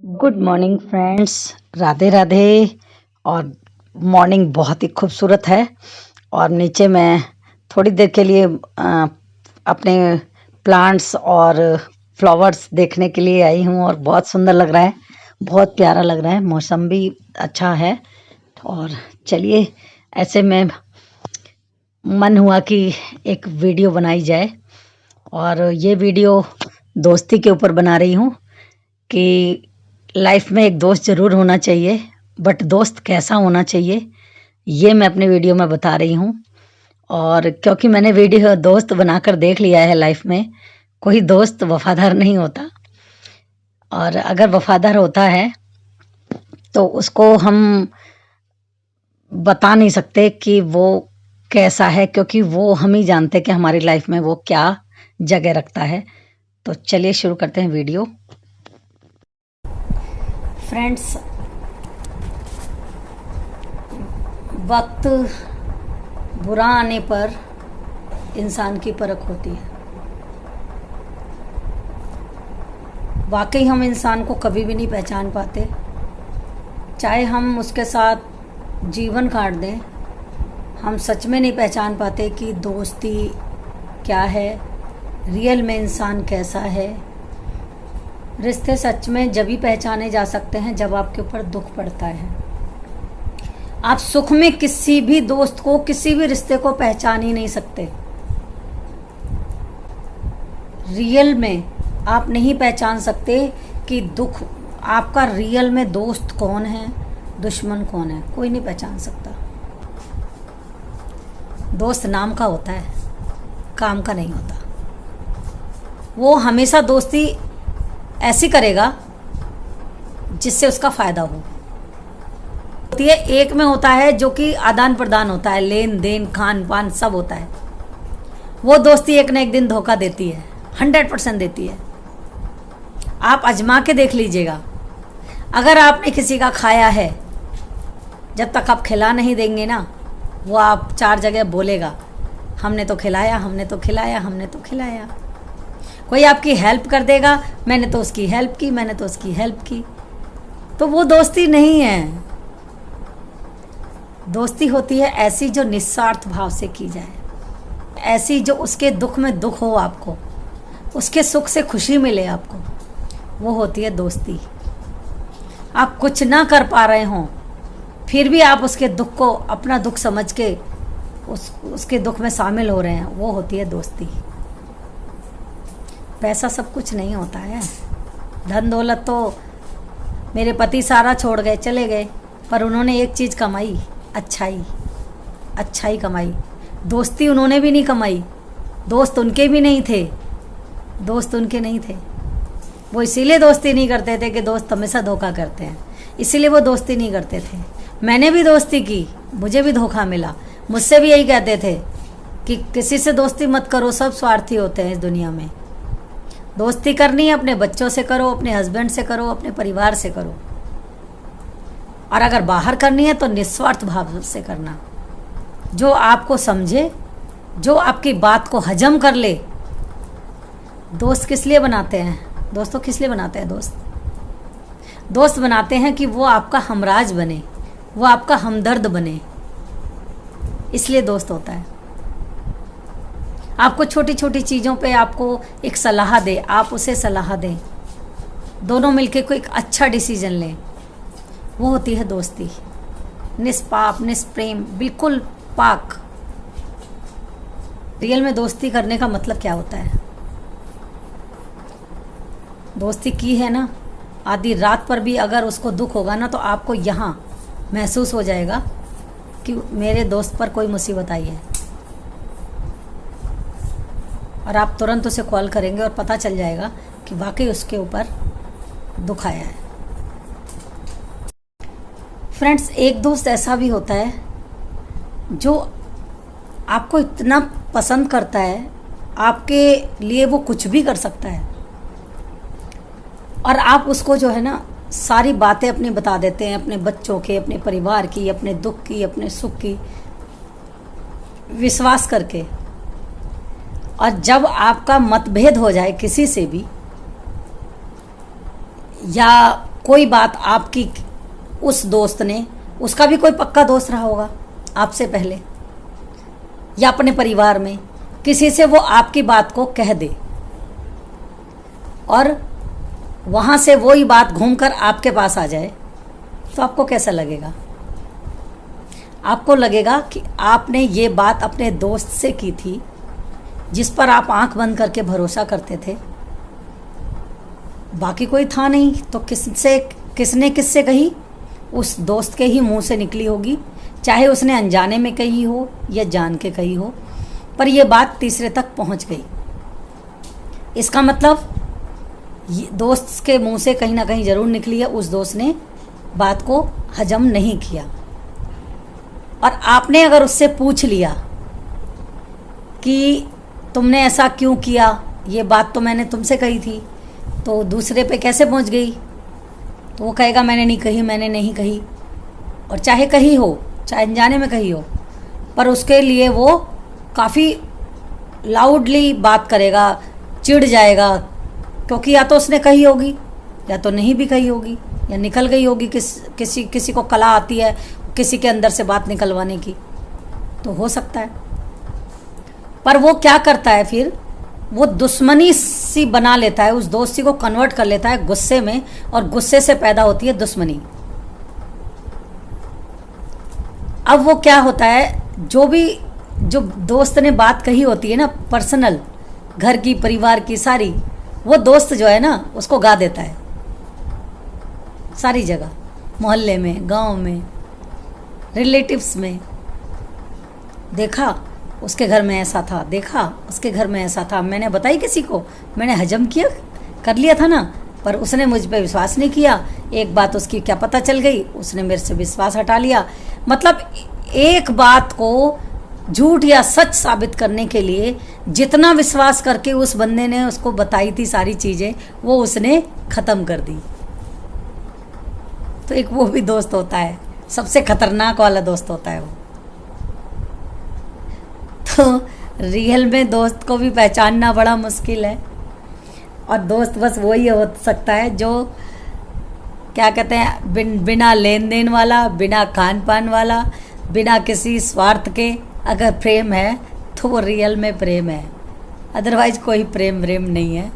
Good morning friends, Radhe Radhe. और morning बहुत ही खूबसूरत है। और नीचे मैं थोड़ी देर के लिए अपने प्लांट्स और फ्लावर्स देखने के लिए आई हूँ और बहुत सुंदर लग रहा है, बहुत प्यारा लग रहा है। मौसम भी अच्छा है। और चलिए, ऐसे में मन हुआ कि एक वीडियो बनाई जाए। और ये वीडियो दोस्ती के ऊपर बना रही हूँ कि लाइफ में एक दोस्त ज़रूर होना चाहिए, बट दोस्त कैसा होना चाहिए ये मैं अपने वीडियो में बता रही हूँ। और क्योंकि मैंने वीडियो दोस्त बनाकर देख लिया है, लाइफ में कोई दोस्त वफादार नहीं होता। और अगर वफादार होता है तो उसको हम बता नहीं सकते कि वो कैसा है, क्योंकि वो हम ही जानते कि हमारी लाइफ में वो क्या जगह रखता है। तो चलिए शुरू करते हैं वीडियो। फ्रेंड्स, वक्त बुरा आने पर इंसान की परख होती है। वाकई हम इंसान को कभी भी नहीं पहचान पाते, चाहे हम उसके साथ जीवन काट दें। हम सच में नहीं पहचान पाते कि दोस्ती क्या है, रियल में इंसान कैसा है। रिश्ते सच में जब ही पहचाने जा सकते हैं जब आपके ऊपर दुख पड़ता है। आप सुख में किसी भी दोस्त को, किसी भी रिश्ते को पहचान ही नहीं सकते। रियल में आप नहीं पहचान सकते कि दुख आपका रियल में दोस्त कौन है, दुश्मन कौन है, कोई नहीं पहचान सकता। दोस्त नाम का होता है, काम का नहीं होता। वो हमेशा दोस्ती ऐसी करेगा जिससे उसका फायदा हो। ये एक में होता है जो कि आदान प्रदान होता है, लेन देन खान पान सब होता है। वो दोस्ती एक न एक दिन धोखा देती है, 100% देती है। आप आजमा के देख लीजिएगा। अगर आपने किसी का खाया है, जब तक आप खिला नहीं देंगे ना, वो आप 4 जगह बोलेगा, हमने तो खिलाया, हमने तो खिलाया, हमने तो खिलाया। कोई आपकी हेल्प कर देगा, मैंने तो उसकी हेल्प की, मैंने तो उसकी हेल्प की। तो वो दोस्ती नहीं है। दोस्ती होती है ऐसी जो निस्वार्थ भाव से की जाए, ऐसी जो उसके दुख में दुख हो आपको, उसके सुख से खुशी मिले आपको, वो होती है दोस्ती। आप कुछ ना कर पा रहे हों फिर भी आप उसके दुख को अपना दुख समझ के उसके दुख में शामिल हो रहे हैं, वो होती है दोस्ती। पैसा सब कुछ नहीं होता है। धन दौलत तो मेरे पति सारा छोड़ गए, चले गए, पर उन्होंने एक चीज़ कमाई, अच्छाई। अच्छाई कमाई। दोस्ती उन्होंने भी नहीं कमाई, दोस्त उनके भी नहीं थे। दोस्त उनके नहीं थे। वो इसीलिए दोस्ती नहीं करते थे कि दोस्त हमेशा धोखा करते हैं, इसीलिए वो दोस्ती नहीं करते थे। मैंने भी दोस्ती की, मुझे भी धोखा मिला। मुझसे भी यही कहते थे कि किसी से दोस्ती मत करो, सब स्वार्थी होते हैं इस दुनिया में। दोस्ती करनी है अपने बच्चों से करो, अपने हस्बैंड से करो, अपने परिवार से करो। और अगर बाहर करनी है तो निस्वार्थ भाव से करना, जो आपको समझे, जो आपकी बात को हजम कर ले। दोस्त किस लिए बनाते हैं? दोस्तों किस लिए बनाते हैं? दोस्त बनाते हैं कि वो आपका हमराज बने, वो आपका हमदर्द बने, इसलिए दोस्त होता है। आपको छोटी छोटी चीज़ों पे आपको एक सलाह दे, आप उसे सलाह दें, दोनों मिलके कोई एक अच्छा डिसीजन लें, वो होती है दोस्ती। निष्पाप, निष्प्रेम, बिल्कुल पाक। रियल में दोस्ती करने का मतलब क्या होता है? दोस्ती की है ना, आधी रात पर भी अगर उसको दुख होगा ना, तो आपको यहाँ महसूस हो जाएगा कि मेरे दोस्त पर कोई मुसीबत आई है, और आप तुरंत उसे कॉल करेंगे और पता चल जाएगा कि वाकई उसके ऊपर दुख आया है। फ्रेंड्स, एक दोस्त ऐसा भी होता है जो आपको इतना पसंद करता है, आपके लिए वो कुछ भी कर सकता है, और आप उसको जो है ना सारी बातें अपनी बता देते हैं, अपने बच्चों के, अपने परिवार की, अपने दुख की, अपने सुख की, विश्वास करके। और जब आपका मतभेद हो जाए किसी से भी, या कोई बात आपकी उस दोस्त ने, उसका भी कोई पक्का दोस्त रहा होगा आपसे पहले, या अपने परिवार में किसी से वो आपकी बात को कह दे और वहाँ से वही बात घूमकर आपके पास आ जाए, तो आपको कैसा लगेगा? आपको लगेगा कि आपने ये बात अपने दोस्त से की थी जिस पर आप आंख बंद करके भरोसा करते थे, बाकी कोई था नहीं, तो किसने किससे कही? उस दोस्त के ही मुंह से निकली होगी, चाहे उसने अनजाने में कही हो या जान के कही हो, पर यह बात तीसरे तक पहुंच गई। इसका मतलब दोस्त के मुंह से कहीं ना कहीं ज़रूर निकली है, उस दोस्त ने बात को हजम नहीं किया। और आपने अगर उससे पूछ लिया कि तुमने ऐसा क्यों किया, ये बात तो मैंने तुमसे कही थी, तो दूसरे पे कैसे पहुंच गई? तो वो कहेगा मैंने नहीं कही। और चाहे कही हो, चाहे अनजाने में कही हो, पर उसके लिए वो काफ़ी लाउडली बात करेगा, चिढ़ जाएगा, क्योंकि या तो उसने कही होगी या तो नहीं भी कही होगी, या निकल गई होगी। किसी को कला आती है किसी के अंदर से बात निकलवाने की, तो हो सकता है। पर वो क्या करता है फिर? वो दुश्मनी सी बना लेता है, उस दोस्ती को कन्वर्ट कर लेता है गुस्से में, और गुस्से से पैदा होती है दुश्मनी। अब वो क्या होता है, जो दोस्त ने बात कही होती है ना, पर्सनल, घर की, परिवार की सारी, वो दोस्त जो है ना उसको गा देता है सारी जगह, मोहल्ले में, गांव में, रिलेटिव्स में। देखा उसके घर में ऐसा था, देखा उसके घर में ऐसा था, मैंने बताई किसी को, मैंने हजम किया, कर लिया था ना, पर उसने मुझ पे विश्वास नहीं किया। एक बात उसकी क्या पता चल गई, उसने मेरे से विश्वास हटा लिया। मतलब एक बात को झूठ या सच साबित करने के लिए जितना विश्वास करके उस बंदे ने उसको बताई थी सारी चीज़ें, वो उसने ख़त्म कर दी। तो एक वो भी दोस्त होता है, सबसे खतरनाक वाला दोस्त होता है वो। तो रियल में दोस्त को भी पहचानना बड़ा मुश्किल है, और दोस्त बस वही हो सकता है जो क्या कहते हैं, बिना लेन देन वाला, बिना खान पान वाला, बिना किसी स्वार्थ के। अगर प्रेम है तो वो रियल में प्रेम है, अदरवाइज कोई प्रेम नहीं है,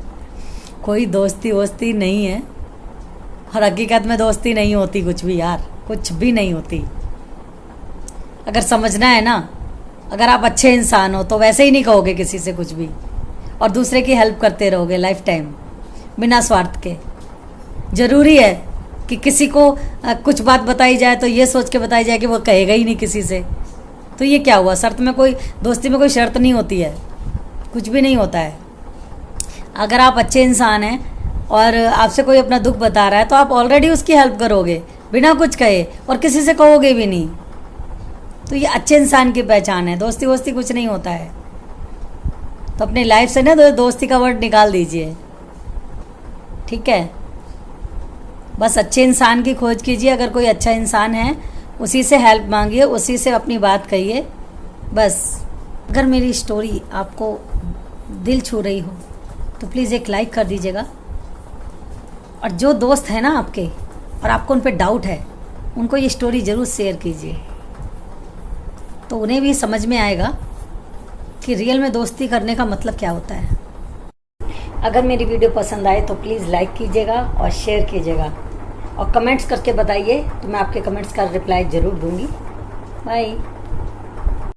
कोई दोस्ती वोस्ती नहीं है। और हकीकत में दोस्ती नहीं होती कुछ भी यार, कुछ भी नहीं होती। अगर समझना है ना, अगर आप अच्छे इंसान हो तो वैसे ही नहीं कहोगे किसी से कुछ भी, और दूसरे की हेल्प करते रहोगे लाइफ टाइम बिना स्वार्थ के। ज़रूरी है कि किसी को कुछ बात बताई जाए तो ये सोच के बताई जाए कि वो कहेगा ही नहीं किसी से, तो ये क्या हुआ? शर्त में कोई, दोस्ती में कोई शर्त नहीं होती है, कुछ भी नहीं होता है। अगर आप अच्छे इंसान हैं और आपसे कोई अपना दुख बता रहा है तो आप ऑलरेडी उसकी हेल्प करोगे बिना कुछ कहे, और किसी से कहोगे भी नहीं। तो ये अच्छे इंसान की पहचान है। दोस्ती वोस्ती कुछ नहीं होता है। तो अपनी लाइफ से ना दोस्ती का वर्ड निकाल दीजिए, ठीक है? बस अच्छे इंसान की खोज कीजिए। अगर कोई अच्छा इंसान है उसी से हेल्प मांगिए, उसी से अपनी बात कहिए बस। अगर मेरी स्टोरी आपको दिल छू रही हो तो प्लीज़ एक लाइक कर दीजिएगा। और जो दोस्त है ना आपके और आपको उन पे डाउट है, उनको ये स्टोरी ज़रूर शेयर कीजिए, तो उन्हें भी समझ में आएगा कि रियल में दोस्ती करने का मतलब क्या होता है। अगर मेरी वीडियो पसंद आए तो प्लीज़ लाइक कीजिएगा और शेयर कीजिएगा, और कमेंट्स करके बताइए, तो मैं आपके कमेंट्स का रिप्लाई ज़रूर दूंगी। बाय।